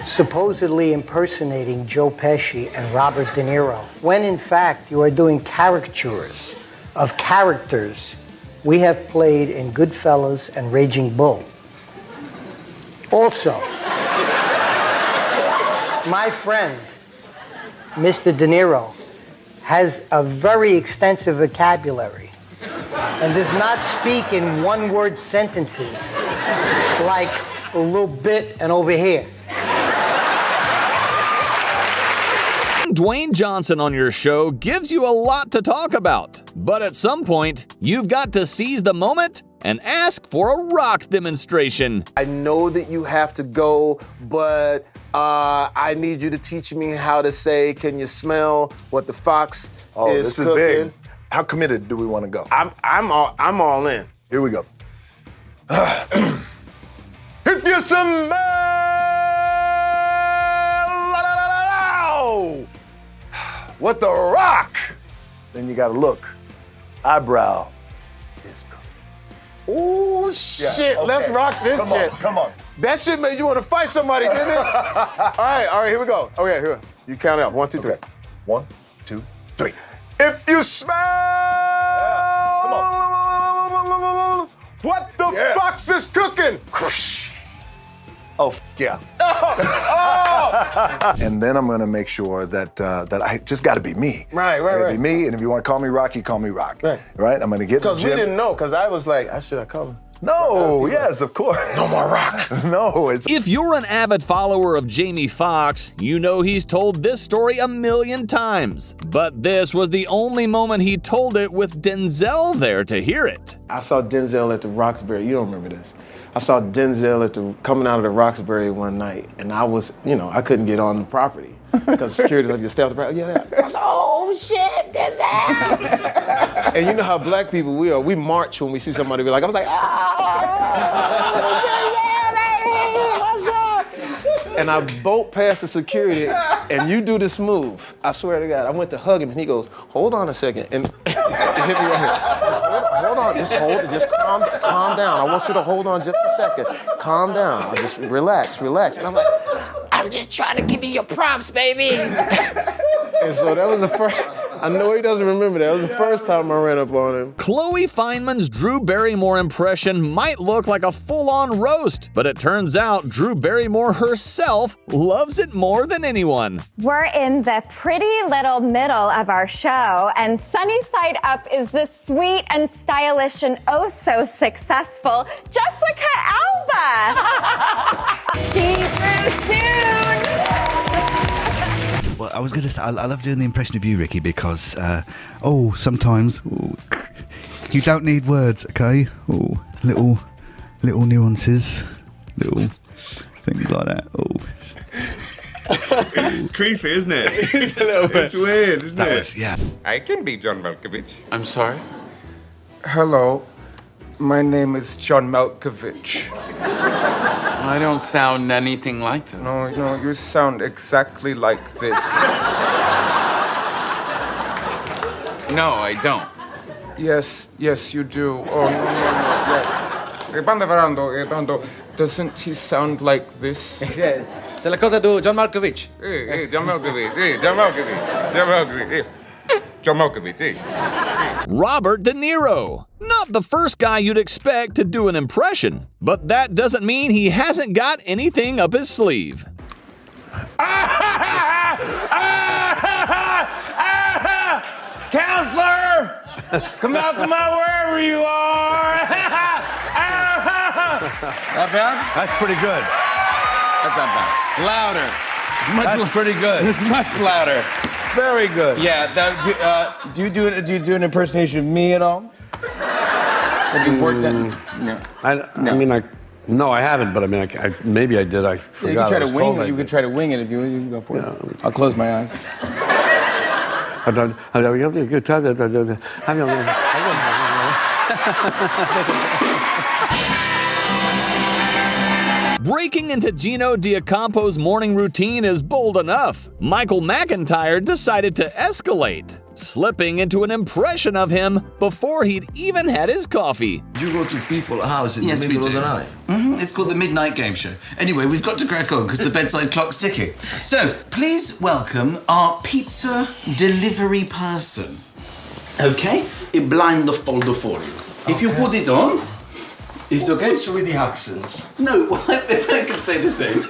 [SPEAKER 32] supposedly impersonating Joe Pesci and Robert De Niro, when in fact you are doing caricatures of characters we have played in Goodfellas and Raging Bull. Also, my friend, Mr. De Niro, has a very extensive vocabulary and does not speak in one-word sentences like a little bit and over here.
[SPEAKER 1] Dwayne Johnson on your show gives you a lot to talk about, but at some point, you've got to seize the moment and ask for a rock demonstration.
[SPEAKER 33] I know that you have to go, but I need you to teach me how to say, can you smell what the Foxx is
[SPEAKER 34] this
[SPEAKER 33] cooking?
[SPEAKER 34] is big. How committed do we want to go?
[SPEAKER 33] I'm all in.
[SPEAKER 34] Here we go. If you smell, What the Rock? Then you gotta look. Eyebrow is crooked.
[SPEAKER 33] Ooh, shit.
[SPEAKER 34] okay.
[SPEAKER 33] Let's rock this shit.
[SPEAKER 34] Come on.
[SPEAKER 33] That shit made you want to fight somebody, didn't it? All right, here we go. Okay, here. You count out. 1, 2, 3.
[SPEAKER 34] 1, 2, 3.
[SPEAKER 33] If you smell what the Fox is cooking.
[SPEAKER 34] Oh, yeah. And then I'm gonna make sure that I just gotta be me.
[SPEAKER 33] Right.
[SPEAKER 34] Be me, and if you wanna call me Rocky, call me Rock. Right? I'm gonna get in the
[SPEAKER 33] Because we
[SPEAKER 34] gym.
[SPEAKER 33] didn't know, because I was like, should I call him?
[SPEAKER 34] No, yes, of course.
[SPEAKER 33] No more Rock.
[SPEAKER 34] No, it's...
[SPEAKER 1] If you're an avid follower of Jamie Foxx, you know he's told this story a million times. But this was the only moment he told it with Denzel there to hear it.
[SPEAKER 33] I saw Denzel at the Roxbury. You don't remember this. I saw Denzel coming out of the Roxbury one night, and I was, I couldn't get on the property because security like, you stay off the property. Yeah. I was like, oh shit, Denzel. And you know how black people we are. We march when we see somebody. We're like, I was like, what's up? And I bolt past the security, and you do this move. I swear to God, I went to hug him, and he goes, hold on a second, and hit me right here. Hold on, just hold it, just calm down. I want you to hold on just a second. Calm down, just relax. And I'm like, I'm just trying to give you your props, baby. And so that was the first, I know he doesn't remember that. It was the first time I ran up on him.
[SPEAKER 1] Chloe Fineman's Drew Barrymore impression might look like a full-on roast, but it turns out Drew Barrymore herself loves it more than anyone.
[SPEAKER 5] We're in the pretty little middle of our show, and Sunny Side Up is the sweet and stylish and oh so successful Jessica Alba. See you soon.
[SPEAKER 8] Well, I was going to say, I love doing the impression of you, Ricky, because, sometimes you don't need words, okay? Little nuances, little things like that.
[SPEAKER 13] Creepy, isn't it?
[SPEAKER 34] It's a little bit.
[SPEAKER 13] It's weird, isn't it?
[SPEAKER 8] Yeah.
[SPEAKER 27] I can be John Malkovich. I'm sorry?
[SPEAKER 31] Hello, my name is John Malkovich.
[SPEAKER 27] I don't sound anything like that.
[SPEAKER 31] No, you sound exactly like this.
[SPEAKER 27] No, I don't.
[SPEAKER 31] Yes, you do. Oh, no, yes. Doesn't he sound like this?
[SPEAKER 15] C'est la cosa do John Malkovich.
[SPEAKER 27] John Malkovich. John Malkovich.
[SPEAKER 1] Robert De Niro. Not the first guy you'd expect to do an impression, but that doesn't mean he hasn't got anything up his sleeve.
[SPEAKER 31] Counselor! Come out wherever you are!
[SPEAKER 16] Not bad?
[SPEAKER 31] That's pretty good.
[SPEAKER 16] That's not bad. Louder.
[SPEAKER 31] That's pretty good.
[SPEAKER 16] It's much louder.
[SPEAKER 31] Very good.
[SPEAKER 16] Yeah. Do you do an impersonation of me at all? Have you worked at?
[SPEAKER 17] No. No, I haven't. But I mean, maybe I did. I forgot.
[SPEAKER 16] You can try to wing it. You can try to wing it if you can go for it. I'll close my eyes.
[SPEAKER 1] Breaking into Gino D'Acampo's morning routine is bold enough. Michael McIntyre decided to escalate, slipping into an impression of him before he'd even had his coffee.
[SPEAKER 18] You go to people's house in the middle of the night?
[SPEAKER 19] It's called the Midnight Game Show. Anyway, we've got to crack on because the bedside clock's ticking. So, please welcome our pizza delivery person. Okay? A blindfold for you. If you put it on, it's okay?
[SPEAKER 18] What's with the accents?
[SPEAKER 19] No, if I can say the same.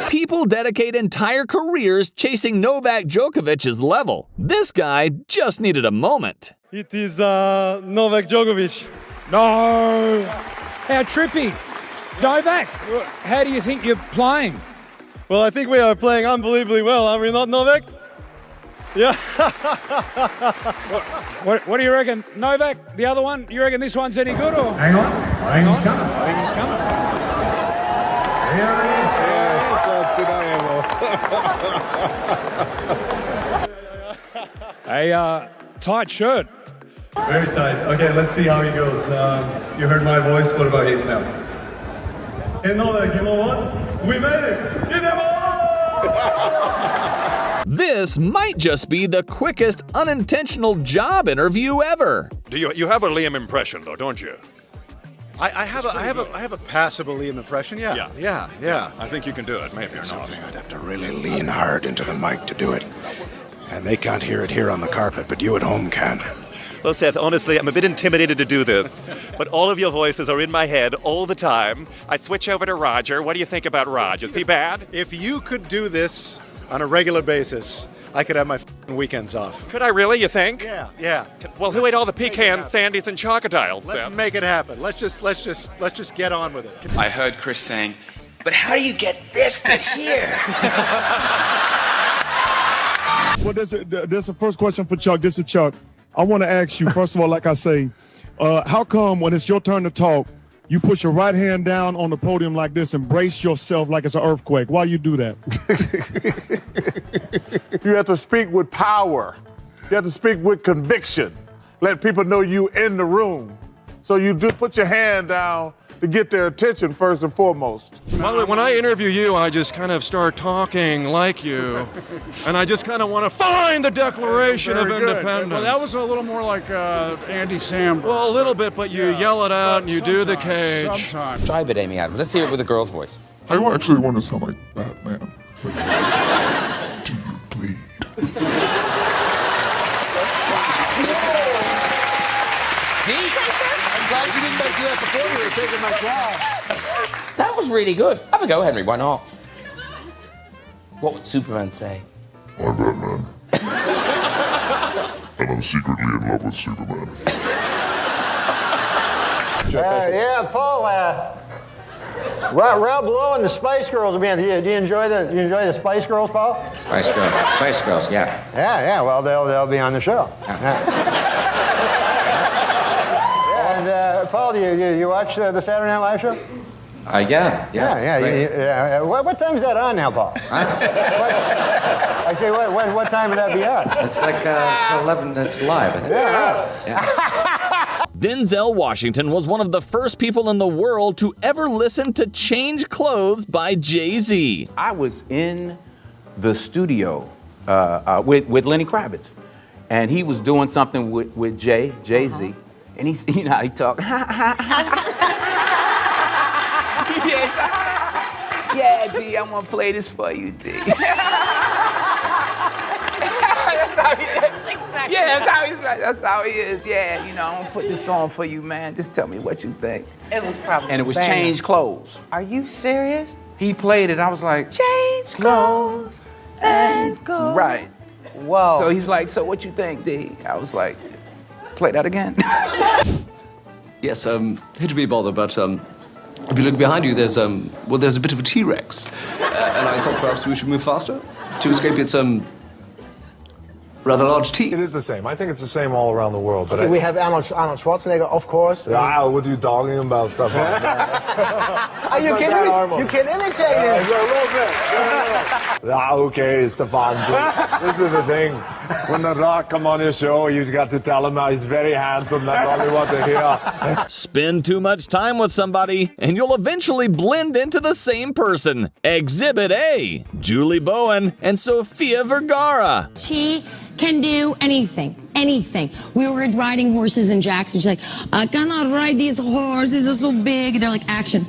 [SPEAKER 1] People dedicate entire careers chasing Novak Djokovic's level. This guy just needed a moment.
[SPEAKER 20] It is Novak Djokovic.
[SPEAKER 24] No! How trippy. Novak, how do you think you're playing?
[SPEAKER 20] Well, I think we are playing unbelievably well, are we not, Novak? Yeah.
[SPEAKER 24] What do you reckon? Novak, the other one, you reckon this one's any good or?
[SPEAKER 20] Hang on.
[SPEAKER 24] I think he's coming. I think he's coming.
[SPEAKER 20] Here it is.
[SPEAKER 24] Yes. A tight shirt.
[SPEAKER 20] Very tight. Okay, let's see how he goes. You heard my voice. What about his now? Hey, Novak, you know what? We made it. Get them all!
[SPEAKER 1] This might just be the quickest unintentional job interview ever.
[SPEAKER 2] You have a Liam impression though, don't you?
[SPEAKER 3] I have a passable Liam impression. Yeah.
[SPEAKER 2] I think you can do it, maybe or not.
[SPEAKER 3] Something I'd have to really lean hard into the mic to do it. And they can't hear it here on the carpet, but you at home can.
[SPEAKER 4] Well, Seth, honestly, I'm a bit intimidated to do this, but all of your voices are in my head all the time. I switch over to Roger. What do you think about Raj? Is he bad?
[SPEAKER 3] If you could do this on a regular basis, I could have my weekends off.
[SPEAKER 4] Could I really, you think?
[SPEAKER 3] Yeah.
[SPEAKER 4] Well, who ate all the pecans, sandies, and chocodiles,
[SPEAKER 3] Let's
[SPEAKER 4] Seth?
[SPEAKER 3] make it happen. Let's just get on with it.
[SPEAKER 6] I heard Chris saying, but how do you get this bit here?
[SPEAKER 7] Well, there's a first question for Chuck. This is Chuck. I want to ask you, first of all, like I say, how come when it's your turn to talk, you put your right hand down on the podium like this and brace yourself like it's an earthquake? Why you do that?
[SPEAKER 34] You have to speak with power. You have to speak with conviction. Let people know you in the room. So you do put your hand down to get their attention first and foremost.
[SPEAKER 2] By the way, when I interview you, I just kind of start talking like you, and I just kind of want to find the Declaration of Independence.
[SPEAKER 3] Well, that was a little more like Andy Samberg.
[SPEAKER 2] Well, a little bit, but you yell it out and you do the cage.
[SPEAKER 6] Sometimes. Try a bit, Amy Adams. Let's hear it with a girl's voice.
[SPEAKER 26] I don't actually want to sound like Batman. Do you bleed?
[SPEAKER 6] I'm glad you didn't do that before you were taking my job. That was really good. Have a go, Henry. Why not? What would Superman say?
[SPEAKER 26] I'm Batman. And I'm secretly in love with Superman.
[SPEAKER 32] Yeah, Paul. Right below and the Spice Girls will be on. Do you enjoy the Spice Girls, Paul?
[SPEAKER 6] Spice Girls, yeah.
[SPEAKER 32] Yeah. Well, they'll be on the show. Yeah. And Paul, do you watch the Saturday Night Live show?
[SPEAKER 6] Yeah.
[SPEAKER 32] What time is that on now, Paul? I say, what time would that be on?
[SPEAKER 6] It's like it's 11. It's live, I think.
[SPEAKER 32] Yeah.
[SPEAKER 1] Denzel Washington was one of the first people in the world to ever listen to Change Clothes by Jay-Z.
[SPEAKER 31] I was in the studio with Lenny Kravitz, and he was doing something with Jay-Z, and he, you know how he talked. Yeah, D, I'm gonna play this for you, D. That's how he is. Exactly. Yeah, that's how he is. Yeah, you know, I'm gonna put this on for you, man. Just tell me what you think.
[SPEAKER 9] It was probably
[SPEAKER 31] And it was Change Clothes.
[SPEAKER 9] Are you serious?
[SPEAKER 31] He played it. I was like,
[SPEAKER 9] Change clothes and go.
[SPEAKER 31] Right.
[SPEAKER 9] Whoa.
[SPEAKER 31] So he's like, so what you think, D? I was like, play that again.
[SPEAKER 29] Yes, hate to be bothered, but if you look behind you, there's a bit of a T-Rex, and I thought perhaps we should move faster to escape its rather large teeth.
[SPEAKER 34] It is the same. I think it's the same all around the world. But
[SPEAKER 32] We have Arnold Schwarzenegger, of course.
[SPEAKER 34] Yeah, what are you talking about stuff like that?
[SPEAKER 32] You can imitate him.
[SPEAKER 34] A little bit. Okay, Stefan. This is the thing. When The Rock come on your show, you got to tell him he's very handsome. That's all we want to hear.
[SPEAKER 1] Spend too much time with somebody, and you'll eventually blend into the same person. Exhibit A, Julie Bowen and Sofia Vergara.
[SPEAKER 10] She can do anything. We were riding horses in Jackson. She's like, I cannot ride these horses, they're so big. They're like, action.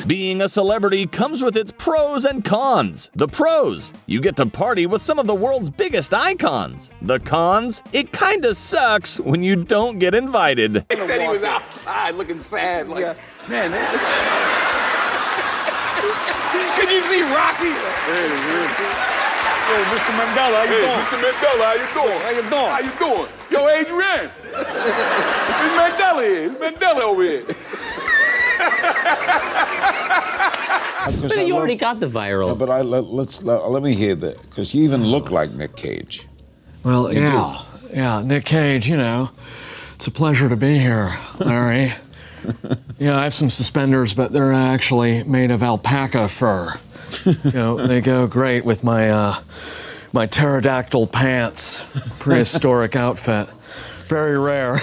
[SPEAKER 1] Being a celebrity comes with its pros and cons. The pros, you get to party with some of the world's biggest icons. The cons, it kinda sucks when you don't get invited.
[SPEAKER 31] He said he was outside looking sad, like, man. Can you see Rocky?
[SPEAKER 34] Hey, Mr. Mandela, how you doing?
[SPEAKER 31] Mr. Mandela, how you doing?
[SPEAKER 34] How you doing?
[SPEAKER 31] Yo, Adrian. It's Mandela here. It's Mandela over here.
[SPEAKER 12] But you already got the viral.
[SPEAKER 21] Yeah, but let me hear that, because you even look like Nick Cage.
[SPEAKER 22] Well, yeah, Nick Cage. You know, it's a pleasure to be here, Larry. Yeah, I have some suspenders, but they're actually made of alpaca fur. You know, they go great with my my pterodactyl pants, prehistoric outfit. very rare.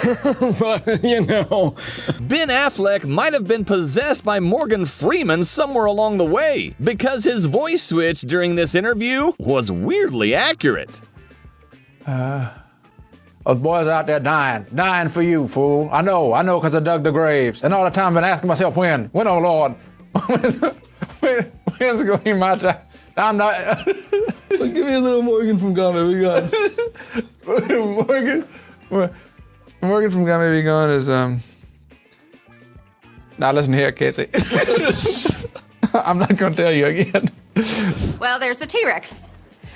[SPEAKER 22] But, you know.
[SPEAKER 1] Ben Affleck might have been possessed by Morgan Freeman somewhere along the way, because his voice switch during this interview was weirdly accurate.
[SPEAKER 5] Those boys out there dying for you, fool. I know, because I dug the graves. And all the time I've been asking myself, when, oh Lord, when's it going to be my time? I'm not.
[SPEAKER 18] Well, give me a little Morgan from God May Be Gone.
[SPEAKER 5] Morgan from God May Be Gone is, now listen here, Casey. I'm not going to tell you again.
[SPEAKER 8] Well, there's a T-Rex.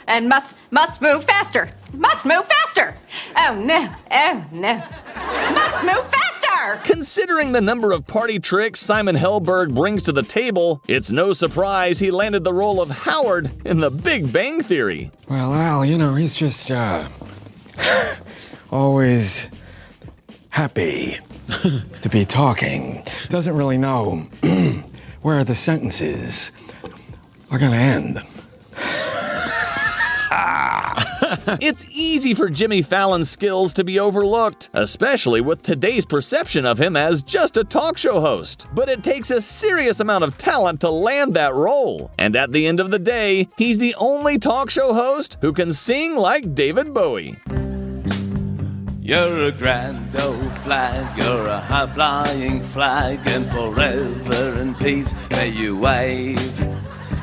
[SPEAKER 8] And must move faster. Must move faster. Oh no. Must move faster.
[SPEAKER 1] Considering the number of party tricks Simon Helberg brings to the table, it's no surprise he landed the role of Howard in The Big Bang Theory.
[SPEAKER 22] Well, Al, you know, he's just, always happy to be talking. Doesn't really know where the sentences are gonna end.
[SPEAKER 1] It's easy for Jimmy Fallon's skills to be overlooked, especially with today's perception of him as just a talk show host. But it takes a serious amount of talent to land that role. And at the end of the day, he's the only talk show host who can sing like David Bowie.
[SPEAKER 11] You're a grand old flag, you're a high-flying flag, and forever in peace may you wave.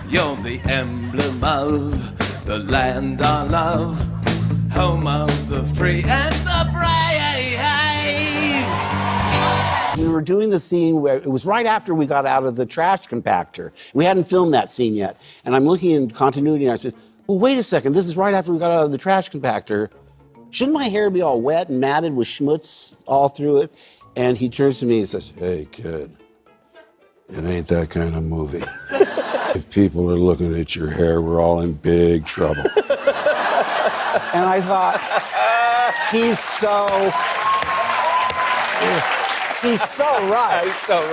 [SPEAKER 11] You're the emblem of the land I love, home of the free and the brave.
[SPEAKER 13] We were doing the scene where it was right after we got out of the trash compactor. We hadn't filmed that scene yet. And I'm looking in continuity and I said, well, wait a second, this is right after we got out of the trash compactor. Shouldn't my hair be all wet and matted with schmutz all through it? And he turns to me and says, hey, kid, it ain't that kind of movie. If people are looking at your hair, we're all in big trouble. And I thought, he's so right.
[SPEAKER 5] He's so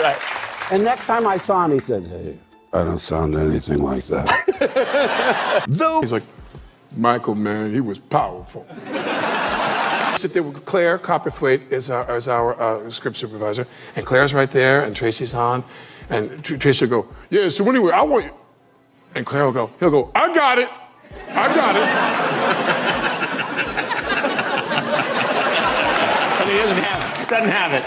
[SPEAKER 5] right.
[SPEAKER 13] And next time I saw him, he said, hey, I don't sound anything like that.
[SPEAKER 26] He's like, Michael, man, he was powerful.
[SPEAKER 5] Sit there with Claire Copperthwaite is our script supervisor, and Claire's right there, and Tracy's on, and Tracy will go, yeah, so anyway, I want you. And Claire will he'll go, I got it. And he doesn't have it.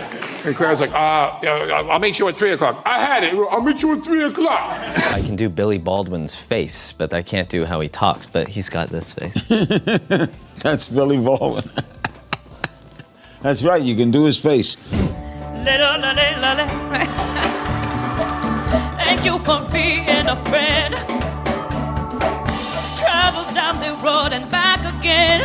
[SPEAKER 5] And Claire's like, I'll meet you at 3 o'clock. I had it. I'll meet you at 3 o'clock.
[SPEAKER 12] I can do Billy Baldwin's face, but I can't do how he talks, but he's got this face.
[SPEAKER 21] That's Billy Baldwin. That's right, you can do his face.
[SPEAKER 14] Thank you for being a friend. Travel down the road and back again.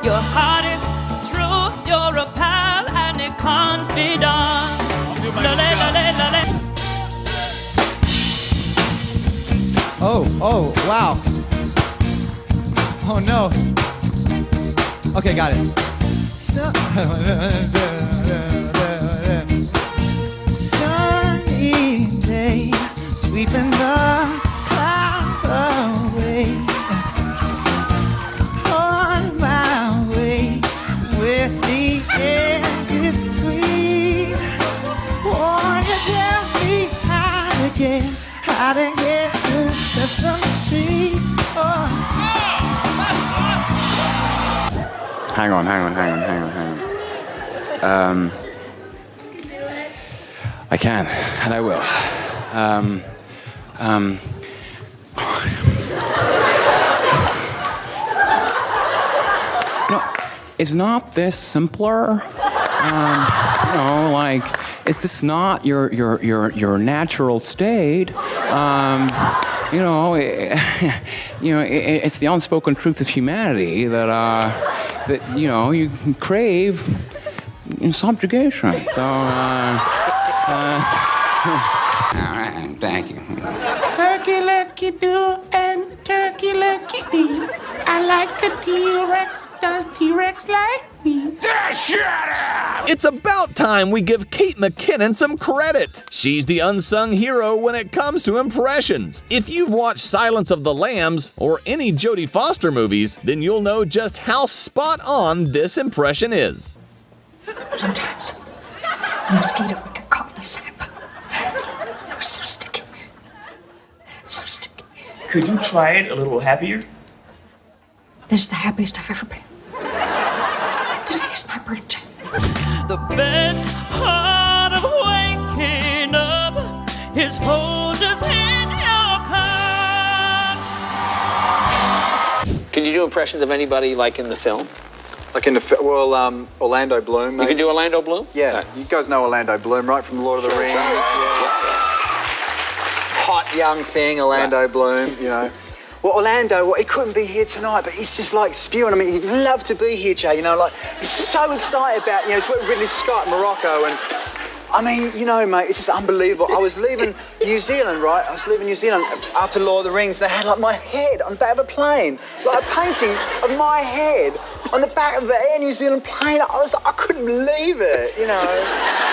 [SPEAKER 14] Your heart is true, you're a pal and a confidant.
[SPEAKER 15] Oh, wow. Oh, no. Okay, got it. Sunny day, sweeping the clouds away. On my way, where the air is sweet. Won't you tell me how to get to Sesame Street? Oh.
[SPEAKER 5] Hang on. I can, and I will. No, is not this simpler? Is this not your natural state? It's the unspoken truth of humanity that you can crave subjugation. So, all right, thank you.
[SPEAKER 16] Turkey lurkey do and turkey lurkey dee. I like the T-Rex
[SPEAKER 15] Does T-Rex like me?
[SPEAKER 1] Shut up! It's about time we give Kate McKinnon some credit. She's the unsung hero when it comes to impressions. If you've watched Silence of the Lambs or any Jodie Foster movies, then you'll know just how spot on this impression is.
[SPEAKER 3] Sometimes a mosquito would get caught in the sap. It was so sticky. So sticky.
[SPEAKER 4] Could you try it a little happier?
[SPEAKER 3] This is the happiest I've ever been. Today is my birthday.
[SPEAKER 14] The best part of waking up is Folgers in your cup.
[SPEAKER 7] Can you do impressions of anybody like in the film?
[SPEAKER 16] Like in the Orlando Bloom. Mate.
[SPEAKER 7] You can do Orlando Bloom?
[SPEAKER 16] Yeah, you guys know Orlando Bloom, right, from Lord of the Rings.
[SPEAKER 7] Sure.
[SPEAKER 16] Hot young thing, Orlando Bloom. You know. Well, Orlando, he couldn't be here tonight, but he's just like spewing. I mean, he'd love to be here, Jay. You know, like he's so excited about. You know, he's with Ridley Scott, Morocco, and I mean, you know, mate, it's just unbelievable. I was leaving New Zealand, right? I was leaving New Zealand after Lord of the Rings. They had like my head on the back of a plane, like a painting of my head on the back of the Air New Zealand plane. I couldn't believe it, you know.